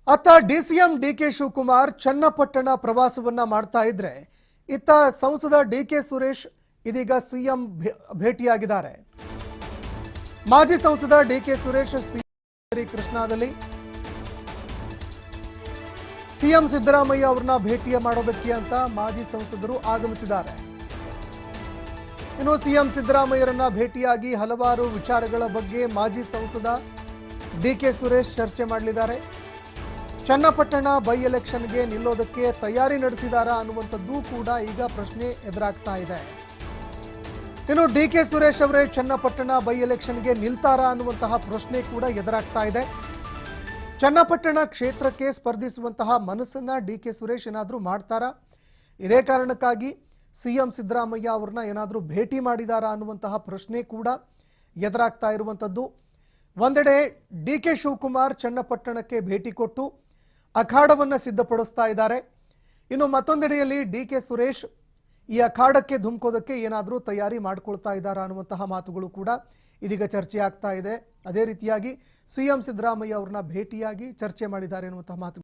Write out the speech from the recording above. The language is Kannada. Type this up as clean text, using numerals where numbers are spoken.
ಅತ್ತ ಡಿಸಿಎಂ ಡಿಕೆ ಶಿವಕುಮಾರ್ ಚನ್ನಪಟ್ಟಣ ಪ್ರವಾಸವನ್ನ ಮಾಡ್ತಾ ಇದ್ರೆ ಇತ್ತ ಸಂಸದ ಡಿಕೆ ಸುರೇಶ್ ಇದೀಗ ಸಿಎಂ ಭೇಟಿಯಾಗಿದ್ದಾರೆ. ಮಾಜಿ ಸಂಸದ ಡಿಕೆ ಸುರೇಶ್ ಕೃಷ್ಣಾದಲ್ಲಿ ಸಿಎಂ ಸಿದ್ದರಾಮಯ್ಯ ಅವರನ್ನ ಭೇಟಿ ಮಾಡೋದಕ್ಕೆ ಅಂತ ಮಾಜಿ ಸಂಸದರು ಆಗಮಿಸಿದ್ದಾರೆ. ಇನ್ನು ಸಿಎಂ ಸಿದ್ದರಾಮಯ್ಯರನ್ನ ಭೇಟಿಯಾಗಿ ಹಲವಾರು ವಿಚಾರಗಳ ಬಗ್ಗೆ ಮಾಜಿ ಸಂಸದ ಡಿಕೆ ಸುರೇಶ್ ಚರ್ಚೆ ಮಾಡಲಿದ್ದಾರೆ. ಚನ್ನಪಟ್ಟಣ ಬೈ ಎಲೆಕ್ಷನ್ಗೆ ನಿಲ್ಲೋದಕ್ಕೆ ತಯಾರಿ ನಡೆಸಿದಾರಾ ಅನ್ನುವಂಥದ್ದು ಕೂಡ ಈಗ ಪ್ರಶ್ನೆ ಎದುರಾಗ್ತಾ ಇದೆ. ಇನ್ನು ಡಿಕೆ ಸುರೇಶ್ ಅವರೇ ಚನ್ನಪಟ್ಟಣ ಬೈ ಎಲೆಕ್ಷನ್ಗೆ ನಿಲ್ತಾರಾ ಅನ್ನುವಂತಹ ಪ್ರಶ್ನೆ ಕೂಡ ಎದುರಾಗ್ತಾ ಇದೆ. ಚನ್ನಪಟ್ಟಣ ಕ್ಷೇತ್ರಕ್ಕೆ ಸ್ಪರ್ಧಿಸುವಂತಹ ಮನಸ್ಸನ್ನ ಡಿಕೆ ಸುರೇಶ್ ಏನಾದರೂ ಮಾಡ್ತಾರಾ? ಇದೇ ಕಾರಣಕ್ಕಾಗಿ ಸಿಎಂ ಸಿದ್ದರಾಮಯ್ಯ ಅವರನ್ನ ಏನಾದರೂ ಭೇಟಿ ಮಾಡಿದಾರಾ ಅನ್ನುವಂತಹ ಪ್ರಶ್ನೆ ಕೂಡ ಎದುರಾಗ್ತಾ ಇರುವಂಥದ್ದು. ಒಂದೆಡೆ ಡಿಕೆ ಶಿವಕುಮಾರ್ ಚನ್ನಪಟ್ಟಣಕ್ಕೆ ಭೇಟಿ ಕೊಟ್ಟು ಅಖಾಡವನ್ನು ಸಿದ್ಧಪಡಿಸ್ತಾ ಇದ್ದಾರೆ. ಇನ್ನು ಮತ್ತೊಂದೆಡೆಯಲ್ಲಿ ಡಿಕೆ ಸುರೇಶ್ ಈ ಅಖಾಡಕ್ಕೆ ಧುಮುಕೋದಕ್ಕೆ ಏನಾದರೂ ತಯಾರಿ ಮಾಡ್ಕೊಳ್ತಾ ಇದ್ದಾರಾ ಅನ್ನುವಂತಹ ಮಾತುಗಳು ಕೂಡ ಇದೀಗ ಚರ್ಚೆ ಆಗ್ತಾ ಇದೆ. ಅದೇ ರೀತಿಯಾಗಿ ಸಿಎಂ ಸಿದ್ದರಾಮಯ್ಯ ಅವರನ್ನ ಭೇಟಿಯಾಗಿ ಚರ್ಚೆ ಮಾಡಿದ್ದಾರೆ ಅನ್ನುವಂತಹ ಮಾತು